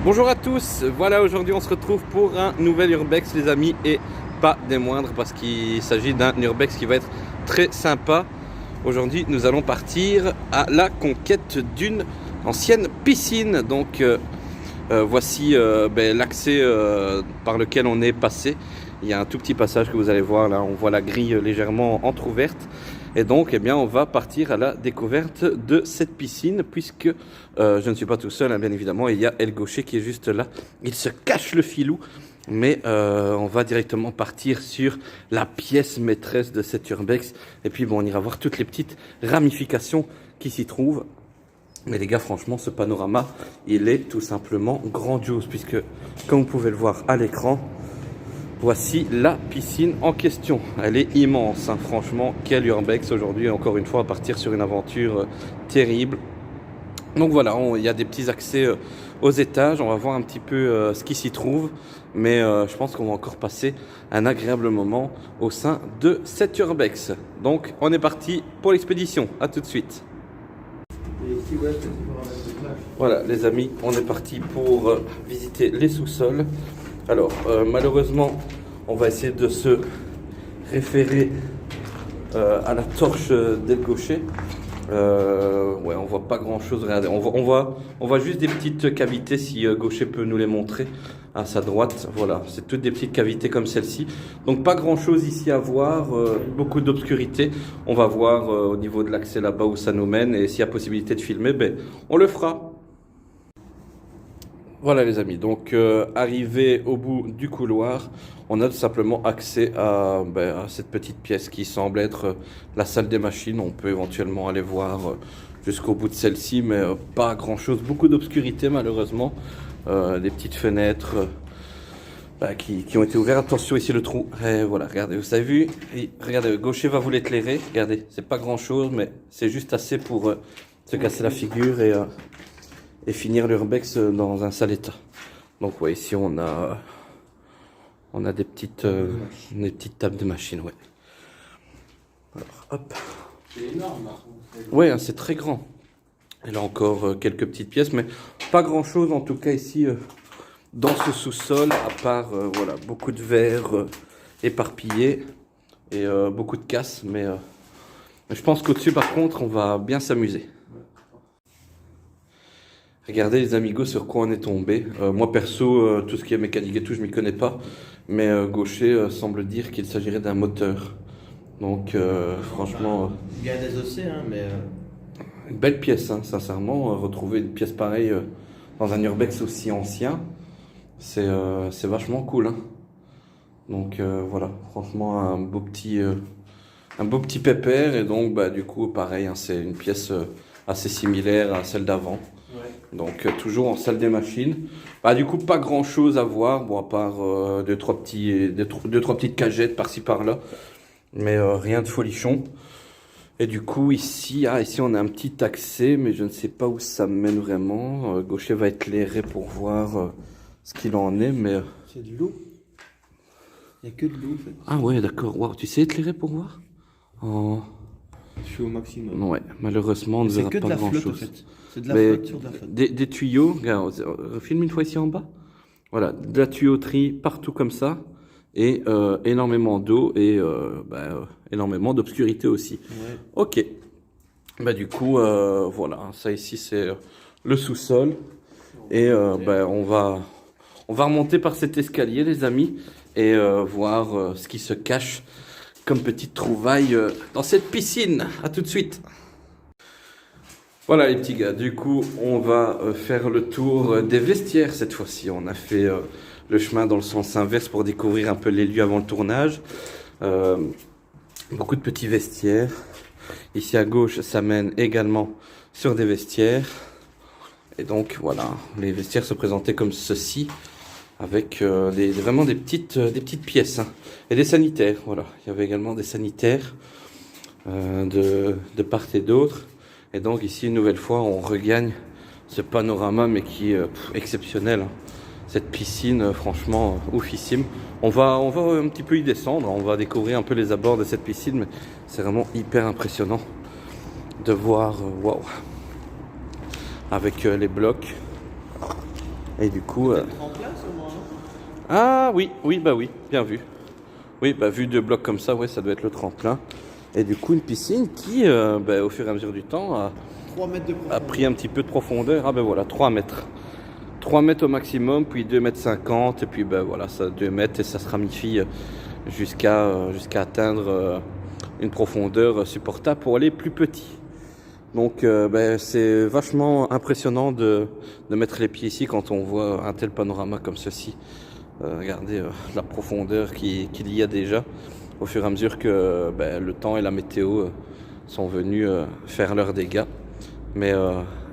Bonjour à tous, voilà aujourd'hui on se retrouve pour un nouvel Urbex les amis et pas des moindres parce qu'il s'agit d'un Urbex qui va être très sympa. Aujourd'hui nous allons partir à la conquête d'une ancienne piscine. Donc voici l'accès par lequel on est passé. Il y a un tout petit passage que vous allez voir là, on voit la grille légèrement entrouverte. Et donc, eh bien, on va partir à la découverte de cette piscine puisque je ne suis pas tout seul, hein, bien évidemment. Il y a El Gaucher qui est juste là. Il se cache le filou. Mais on va directement partir sur la pièce maîtresse de cet Urbex. Et puis, bon, on ira voir toutes les petites ramifications qui s'y trouvent. Mais les gars, franchement, ce panorama, il est tout simplement grandiose puisque, comme vous pouvez le voir à l'écran, voici la piscine en question. Elle est immense, hein. Franchement, quel Urbex aujourd'hui, encore une fois, à partir sur une aventure terrible. Donc voilà, il y a des petits accès aux étages. On va voir un petit peu ce qui s'y trouve. Mais je pense qu'on va encore passer un agréable moment au sein de cet Urbex. Donc on est parti pour l'expédition. À tout de suite. Voilà les amis, on est parti pour visiter les sous-sols. Alors, malheureusement, on va essayer de se référer à la torche d'El Gaucher. Ouais, on voit pas grand-chose. Regardez, on voit juste des petites cavités si Gaucher peut nous les montrer à sa droite. Voilà, c'est toutes des petites cavités comme celle-ci. Donc pas grand-chose ici à voir, beaucoup d'obscurité. On va voir au niveau de l'accès là-bas où ça nous mène et s'il y a possibilité de filmer, ben, on le fera. Voilà les amis, donc arrivé au bout du couloir, on a tout simplement accès à cette petite pièce qui semble être la salle des machines. On peut éventuellement aller voir jusqu'au bout de celle-ci, mais pas grand chose, beaucoup d'obscurité malheureusement. Des petites fenêtres qui ont été ouvertes. Attention ici le trou, et voilà, regardez, vous avez vu, et regardez, Gaucher va vous l'éclairer, regardez, c'est pas grand chose, mais c'est juste assez pour se casser la figure et finir l'Urbex dans un sale état. Donc ouais, ici on a des petites tables de machine, ouais. Alors, hop. C'est énorme là. Ouais, hein, c'est très grand. Et là encore quelques petites pièces, mais pas grand chose en tout cas ici dans ce sous-sol, à part voilà, beaucoup de verres éparpillés et beaucoup de casse, mais je pense qu'au-dessus par contre on va bien s'amuser. Regardez les amigos sur quoi on est tombé. Moi perso, tout ce qui est mécanique et tout, je m'y connais pas. Mais Gaucher semble dire qu'il s'agirait d'un moteur. Donc franchement... Il y a des OC, hein, mais... Une belle pièce, hein, sincèrement. Retrouver une pièce pareille dans un Urbex aussi ancien, c'est vachement cool. Hein. Donc voilà, franchement un beau petit pépère. Et donc bah, du coup pareil, hein, c'est une pièce assez similaire à celle d'avant. Ouais. Donc toujours en salle des machines. Bah, du coup pas grand chose à voir, bon, à part deux trois petites cagettes par-ci par-là, mais rien de folichon. Et du coup ici on a un petit accès, mais je ne sais pas où ça mène vraiment. Gaucher va éclairer pour voir ce qu'il en est, mais... C'est de l'eau. Il n'y a que de l'eau en fait. Ah ouais d'accord, wow. Tu sais éclairer pour voir oh. Je suis au maximum. Ouais, malheureusement on ne verra pas grand chose. En fait. C'est de la flotte sur de la flotte. Des tuyaux, regarde, filme une fois ici en bas. Voilà, de la tuyauterie partout comme ça. Et énormément d'eau et énormément d'obscurité aussi. Ouais. Ok. Bah du coup, voilà, ça ici c'est le sous-sol. Et on va remonter par cet escalier les amis. Et voir ce qui se cache comme petite trouvaille dans cette piscine. À tout de suite. Voilà les petits gars, du coup on va faire le tour des vestiaires cette fois-ci. On a fait le chemin dans le sens inverse pour découvrir un peu les lieux avant le tournage. Beaucoup de petits vestiaires. Ici à gauche ça mène également sur des vestiaires. Et donc voilà, les vestiaires se présentaient comme ceci. Avec vraiment des petites pièces. Hein. Et des sanitaires, voilà. Il y avait également des sanitaires de part et d'autre. Et donc ici, une nouvelle fois, on regagne ce panorama, mais qui est exceptionnel. Hein. Cette piscine, franchement, oufissime. On va un petit peu y descendre, on va découvrir un peu les abords de cette piscine, mais c'est vraiment hyper impressionnant de voir, waouh, avec les blocs. Et du coup... En place au moins, non? Ah oui, oui, bah oui, bien vu. Oui, bah vu de blocs comme ça, ouais, ça doit être le tremplin. Et du coup, une piscine qui, bah, au fur et à mesure du temps, 3 mètres de profondeur. a pris un petit peu de profondeur. Ah ben voilà, 3 mètres. 3 mètres au maximum, puis 2,50 mètres, et puis ben voilà, ça 2 mètres et ça se ramifie jusqu'à atteindre une profondeur supportable pour les plus petits. Donc ben, c'est vachement impressionnant de mettre les pieds ici quand on voit un tel panorama comme ceci. Regardez la profondeur qu'il y a déjà au fur et à mesure que ben, le temps et la météo sont venus faire leurs dégâts. Mais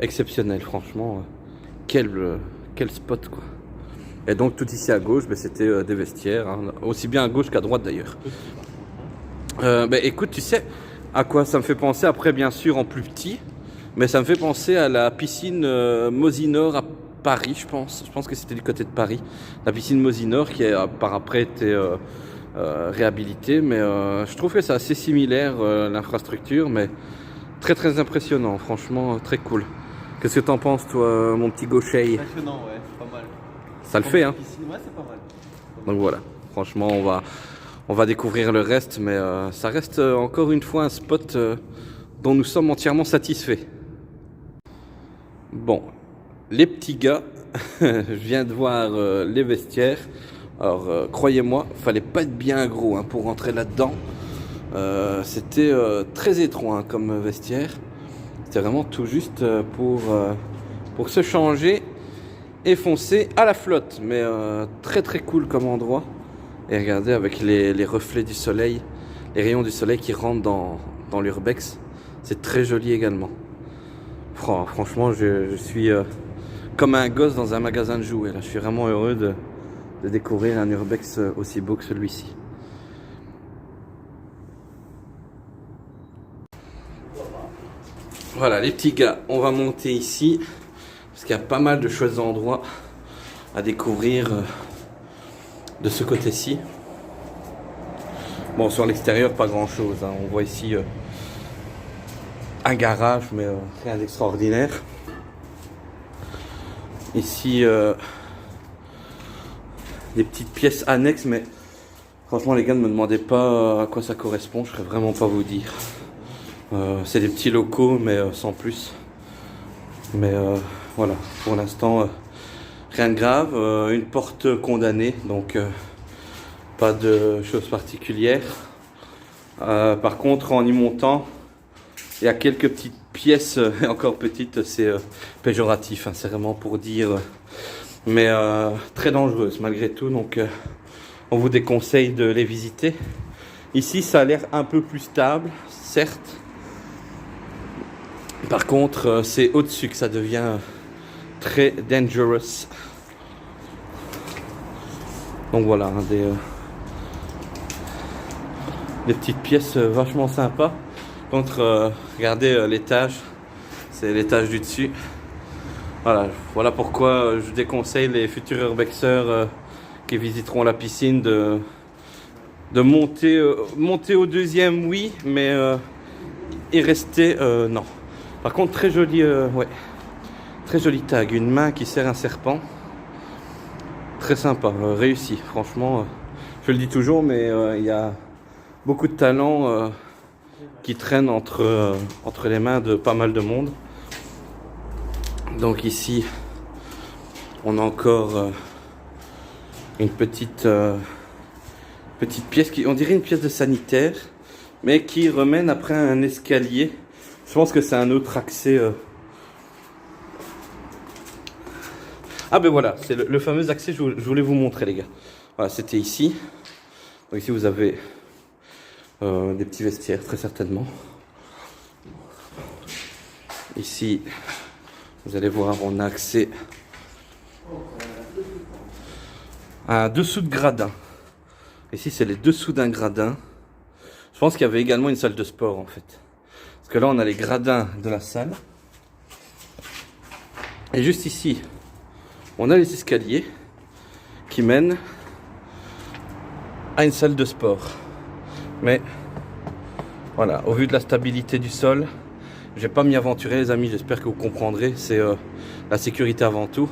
exceptionnel, franchement. Quel spot, quoi. Et donc tout ici à gauche, ben, c'était des vestiaires, hein, aussi bien à gauche qu'à droite d'ailleurs. Ben, écoute, tu sais à quoi ça me fait penser? Après, bien sûr, en plus petit, mais ça me fait penser à la piscine Mosinor à Paris, je pense. Je pense que c'était du côté de Paris. La piscine Mosinor qui a par après été réhabilitée, mais je trouve que c'est assez similaire l'infrastructure, mais très très impressionnant, franchement, très cool. Qu'est-ce que t'en penses, toi, mon petit gaucher? Impressionnant, ouais, c'est pas mal. Ça le fait, hein? Piscine, ouais, c'est pas mal. Donc voilà, franchement, on va découvrir le reste, mais ça reste encore une fois un spot dont nous sommes entièrement satisfaits. Bon, les petits gars, je viens de voir les vestiaires. Alors, croyez-moi, fallait pas être bien gros hein, pour rentrer là-dedans. C'était très étroit hein, comme vestiaire. C'était vraiment tout juste pour se changer et foncer à la flotte. Mais très très cool comme endroit. Et regardez avec les reflets du soleil, les rayons du soleil qui rentrent dans l'urbex. C'est très joli également. Franchement, je suis comme un gosse dans un magasin de jouets. Là. Je suis vraiment heureux de découvrir un urbex aussi beau que celui-ci. Voilà les petits gars, on va monter ici parce qu'il y a pas mal de chouettes endroits à découvrir de ce côté-ci. Bon, sur l'extérieur, pas grand-chose. Hein. On voit ici un garage, mais rien d'extraordinaire. Ici, des petites pièces annexes, mais franchement, les gars, ne me demandez pas à quoi ça correspond. Je ne saurais vraiment pas vous dire. C'est des petits locaux, mais sans plus. Mais voilà, pour l'instant, rien de grave. Une porte condamnée, donc pas de choses particulières. Par contre, en y montant, il y a quelques petites pièces, et encore petites, c'est péjoratif, hein, c'est vraiment pour dire, mais très dangereuses malgré tout. Donc, on vous déconseille de les visiter. Ici, ça a l'air un peu plus stable, certes. Par contre, c'est au-dessus que ça devient très dangerous. Donc voilà, hein, des petites pièces vachement sympas. Contre, regardez l'étage, c'est l'étage du dessus. Voilà pourquoi je déconseille les futurs urbexeurs qui visiteront la piscine de monter au deuxième, oui, mais et rester, non. Par contre, très joli, ouais, très joli tag, une main qui serre un serpent. Très sympa, réussi, franchement. Je le dis toujours, mais il y a beaucoup de talent qui traînent entre les mains de pas mal de monde. Donc ici, on a encore une petite pièce qui, on dirait une pièce de sanitaire, mais qui remène après un escalier. Je pense que c'est un autre accès. Ah ben voilà, c'est le fameux accès que je voulais vous montrer, les gars. Voilà, c'était ici. Donc ici vous avez des petits vestiaires, très certainement. Ici, vous allez voir, on a accès à un dessous de gradin. Ici, c'est les dessous d'un gradin. Je pense qu'il y avait également une salle de sport, en fait. Parce que là, on a les gradins de la salle. Et juste ici, on a les escaliers qui mènent à une salle de sport. Mais voilà, au vu de la stabilité du sol, je vais pas m'y aventurer, les amis. J'espère que vous comprendrez. C'est la sécurité avant tout.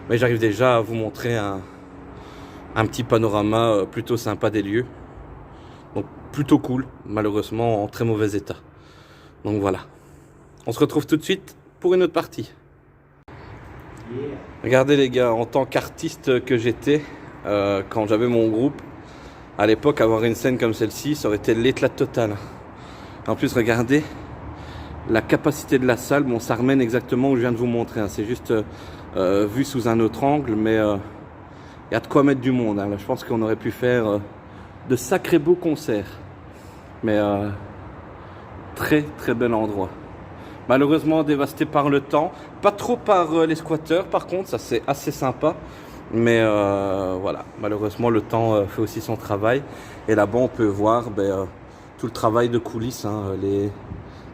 Mais j'arrive déjà à vous montrer un petit panorama plutôt sympa des lieux. Donc plutôt cool, malheureusement en très mauvais état. Donc voilà. On se retrouve tout de suite pour une autre partie. Regardez les gars, en tant qu'artiste que j'étais, quand j'avais mon groupe, à l'époque avoir une scène comme celle-ci, ça aurait été l'éclat total. En plus regardez la capacité de la salle, bon ça remène exactement où je viens de vous montrer, hein. C'est juste vu sous un autre angle, mais y a de quoi mettre du monde, hein. Là, je pense qu'on aurait pu faire de sacrés beaux concerts. Mais très très bel endroit. Malheureusement dévasté par le temps. Pas trop par les squatteurs par contre, ça c'est assez sympa. Mais voilà, malheureusement le temps fait aussi son travail. Et là-bas on peut voir tout le travail de coulisses, hein,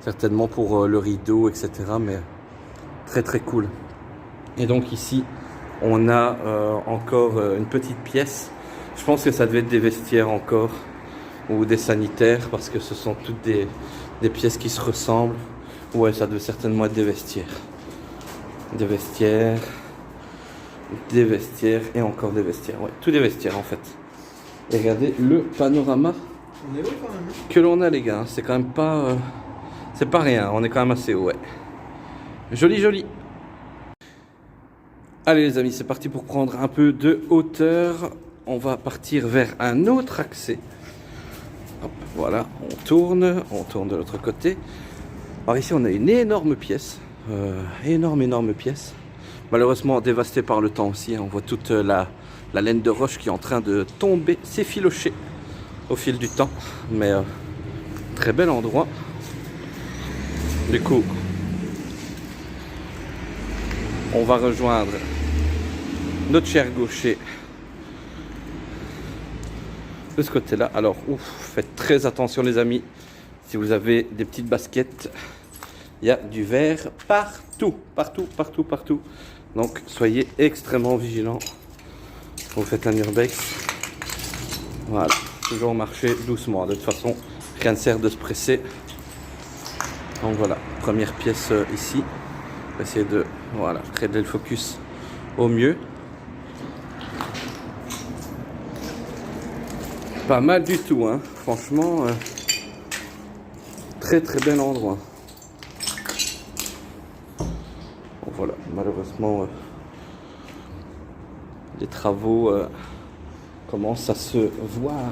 certainement pour le rideau, etc. Mais très très cool. Et donc ici on a encore une petite pièce. Je pense que ça devait être des vestiaires encore, ou des sanitaires, parce que ce sont toutes des pièces qui se ressemblent. Ouais, ça devait certainement être des vestiaires. Des vestiaires, des vestiaires et encore des vestiaires. Ouais, tous des vestiaires en fait. Et regardez le panorama On est haut quand même. que l'on a les gars. C'est quand même pas... c'est pas rien, on est quand même assez haut, ouais. Joli, joli. Allez les amis, c'est parti pour prendre un peu de hauteur. On va partir vers un autre accès. Hop, voilà, on tourne de l'autre côté. Alors ici on a une énorme pièce, énorme pièce. Malheureusement dévastée par le temps aussi, hein. On voit toute la laine de roche qui est en train de tomber, s'effilocher au fil du temps. Mais très bel endroit. Du coup, on va rejoindre notre cher gaucher de ce côté là. Alors faites très attention les amis, si vous avez des petites baskets, il y a du verre partout. Donc soyez extrêmement vigilants quand vous faites un urbex. Voilà, toujours marcher doucement, de toute façon rien ne sert de se presser. Donc voilà, première pièce ici. On va essayer de régler le focus au mieux. Pas mal du tout, hein. Franchement, très très bel endroit. Bon, voilà, malheureusement, les travaux commencent à se voir.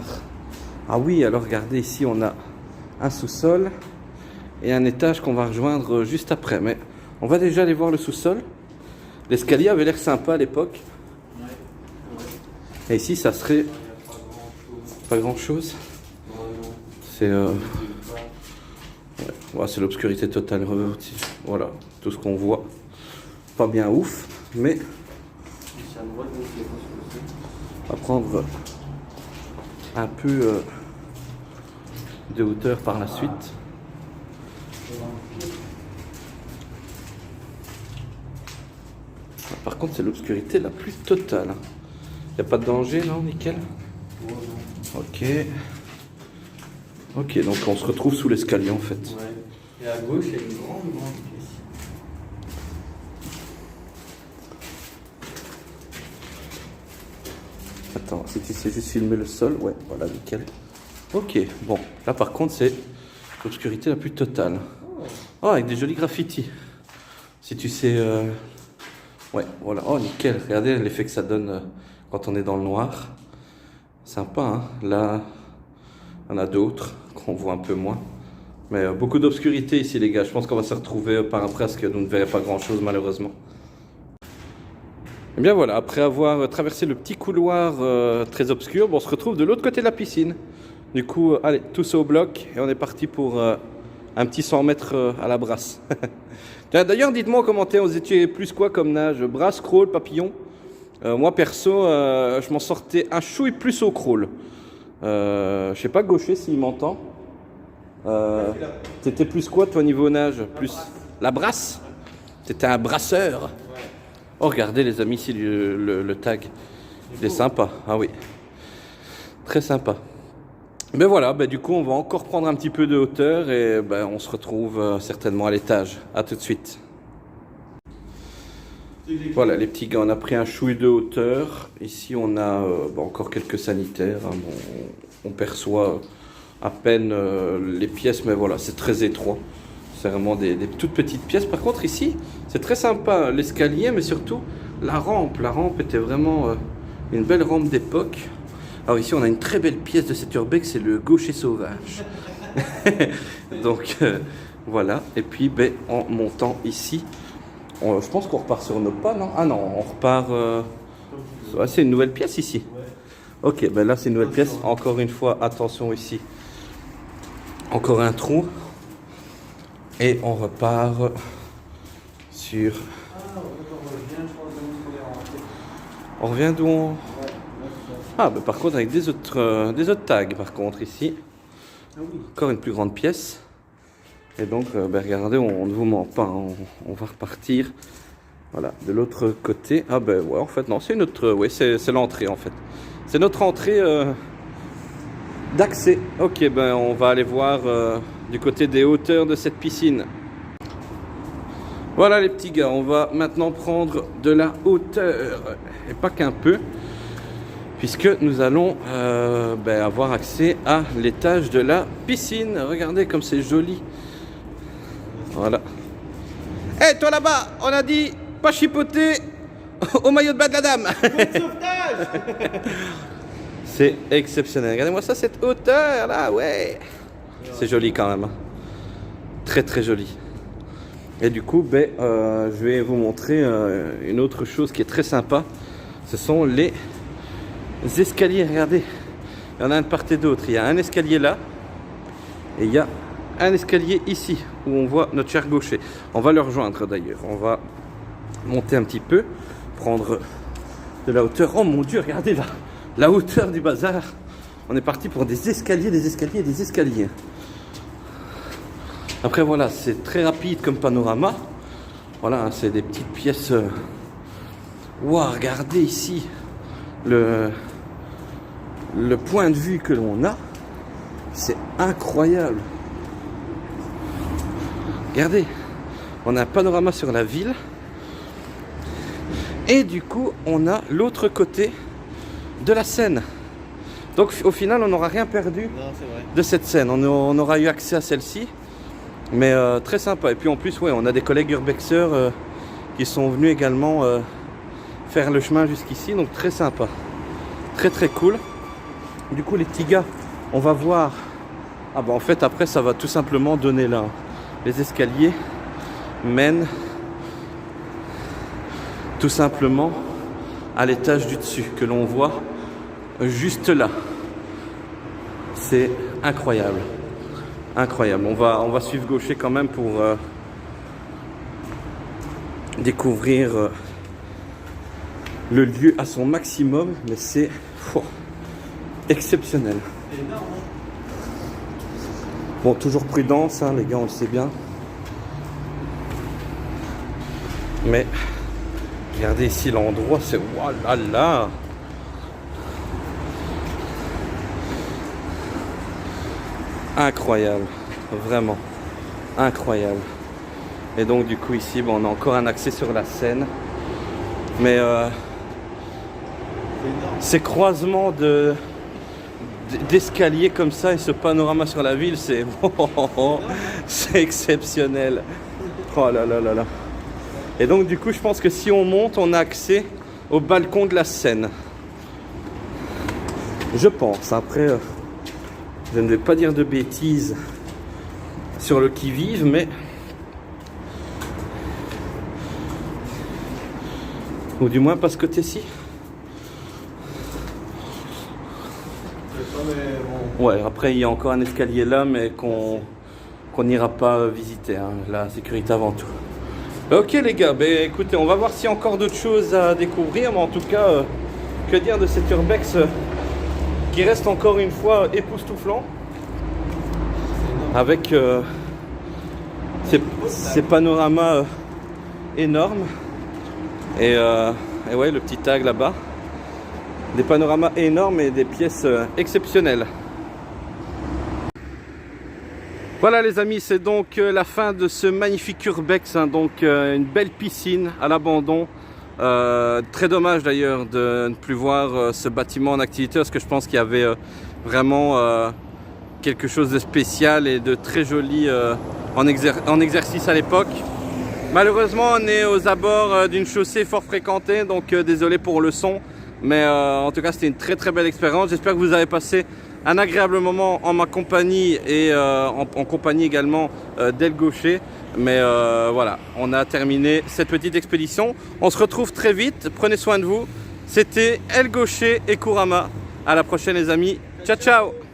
Ah oui, alors regardez ici, on a un sous-sol et un étage qu'on va rejoindre juste après. Mais on va déjà aller voir le sous-sol. L'escalier avait l'air sympa à l'époque. Et ici, ça serait... pas grand chose. C'est c'est l'obscurité totale. Voilà, tout ce qu'on voit. Pas bien ouf, mais on va prendre un peu de hauteur par la suite. Par contre, c'est l'obscurité la plus totale. Il n'y a pas de danger, non? Nickel. Ok. Ok, donc on se retrouve sous l'escalier en fait. Ouais. Et à gauche, il y a une grande pièce. Attends, si tu sais juste filmer le sol, ouais, voilà, nickel. Ok, bon, là par contre c'est l'obscurité la plus totale. Oh, avec des jolis graffitis. Si tu sais... ouais, voilà, oh nickel, regardez l'effet que ça donne quand on est dans le noir. Sympa, hein. Là, il y en a d'autres qu'on voit un peu moins. Mais beaucoup d'obscurité ici, les gars. Je pense qu'on va se retrouver par après, parce que nous ne verrons pas grand-chose, malheureusement. Et bien voilà, après avoir traversé le petit couloir très obscur, bon, on se retrouve de l'autre côté de la piscine. Du coup, allez, tous au bloc, et on est parti pour un petit 100 mètres à la brasse. D'ailleurs, dites-moi en commentaire, vous étiez plus quoi comme nage? Brasse, crawl, papillon? Moi perso, je m'en sortais un chouille plus au crawl. Je sais pas gaucher s'il m'entend. T'étais plus quoi toi niveau nage? Plus la brasse? T'étais un brasseur? Oh regardez les amis ici le tag. Il est sympa. Ah oui. Très sympa. Ben voilà, du coup on va encore prendre un petit peu de hauteur et on se retrouve certainement à l'étage. A tout de suite. Voilà les petits gars, on a pris un chouille de hauteur. Ici on a encore quelques sanitaires. Hein. Bon, on perçoit à peine les pièces, mais voilà, c'est très étroit. C'est vraiment des toutes petites pièces. Par contre ici, c'est très sympa l'escalier, mais surtout la rampe. La rampe était vraiment une belle rampe d'époque. Alors ici on a une très belle pièce de cet urbex, c'est le gaucher sauvage. Donc voilà, et puis en montant ici, je pense qu'on repart sur nos pas, non? Ah non, on repart... c'est une nouvelle pièce ici. Ok, là c'est une nouvelle pièce. Encore une fois, attention ici. Encore un trou. Et on repart sur... On revient d'où on... Ah, par contre avec des autres tags par contre ici. Encore une plus grande pièce. Et donc, regardez, on ne vous ment pas, hein, on va repartir. Voilà, de l'autre côté. Ah ouais, en fait, non, c'est une autre... Oui, c'est l'entrée, en fait. C'est notre entrée d'accès. Ok, on va aller voir du côté des hauteurs de cette piscine. Voilà, les petits gars, on va maintenant prendre de la hauteur. Et pas qu'un peu. Puisque nous allons avoir accès à l'étage de la piscine. Regardez comme c'est joli. Voilà. Hé, toi là-bas, on a dit pas chipoter au maillot de bain de la dame. C'est exceptionnel. Regardez-moi ça, cette hauteur là, ouais. C'est joli quand même. Très très joli. Et du coup, je vais vous montrer une autre chose qui est très sympa. Ce sont les escaliers. Regardez, il y en a un de part et d'autre. Il y a un escalier là et il y a un escalier ici où on voit notre cher gaucher. On va le rejoindre d'ailleurs. On va monter un petit peu, prendre de la hauteur. Oh mon Dieu, regardez là, la hauteur du bazar. On est parti pour des escaliers, des escaliers, des escaliers. Après voilà, c'est très rapide comme panorama. Voilà, hein, c'est des petites pièces. Waouh, regardez ici le point de vue que l'on a. C'est incroyable. Regardez, on a un panorama sur la ville. Et du coup, on a l'autre côté de la Seine. Donc au final, on n'aura rien perdu de cette Seine. On aura eu accès à celle-ci. Mais très sympa. Et puis en plus, ouais, on a des collègues urbexeurs qui sont venus également faire le chemin jusqu'ici. Donc très sympa. Très très cool. Du coup, les petits gars, on va voir. Ah en fait, après, ça va tout simplement donner là. Les escaliers mènent tout simplement à l'étage du dessus que l'on voit juste là. C'est incroyable. Incroyable. On va suivre gaucher quand même pour découvrir le lieu à son maximum, mais c'est exceptionnel. Bon, toujours prudence, hein, les gars, on le sait bien. Mais regardez ici l'endroit, c'est voilà. Incroyable, vraiment incroyable. Et donc du coup ici, on a encore un accès sur la Seine. Mais ces croisements d'escaliers comme ça et ce panorama sur la ville, c'est c'est exceptionnel. Oh là là là là. Et donc du coup, je pense que si on monte, on a accès au balcon de la Seine. Je pense. Après, je ne vais pas dire de bêtises sur le qui-vive, mais ou du moins pas ce côté-ci. Ouais, après il y a encore un escalier là, mais qu'on n'ira pas visiter, hein. La sécurité avant tout. Ok les gars, écoutez, on va voir s'il y a encore d'autres choses à découvrir, mais en tout cas, que dire de cet urbex qui reste encore une fois époustouflant, avec ces panoramas énormes, et ouais, le petit tag là-bas, des panoramas énormes et des pièces exceptionnelles. Voilà les amis, c'est donc la fin de ce magnifique urbex, hein, donc une belle piscine à l'abandon Très dommage d'ailleurs de ne plus voir ce bâtiment en activité parce que je pense qu'il y avait vraiment quelque chose de spécial et de très joli en exercice à l'époque. Malheureusement, on est aux abords d'une chaussée fort fréquentée, donc désolé pour le son, mais en tout cas c'était une très très belle expérience. J'espère que vous avez passé un agréable moment en ma compagnie et en compagnie également d'El Gaucher. Mais voilà, on a terminé cette petite expédition. On se retrouve très vite, prenez soin de vous. C'était El Gaucher et Kurama. À la prochaine les amis, ciao ciao.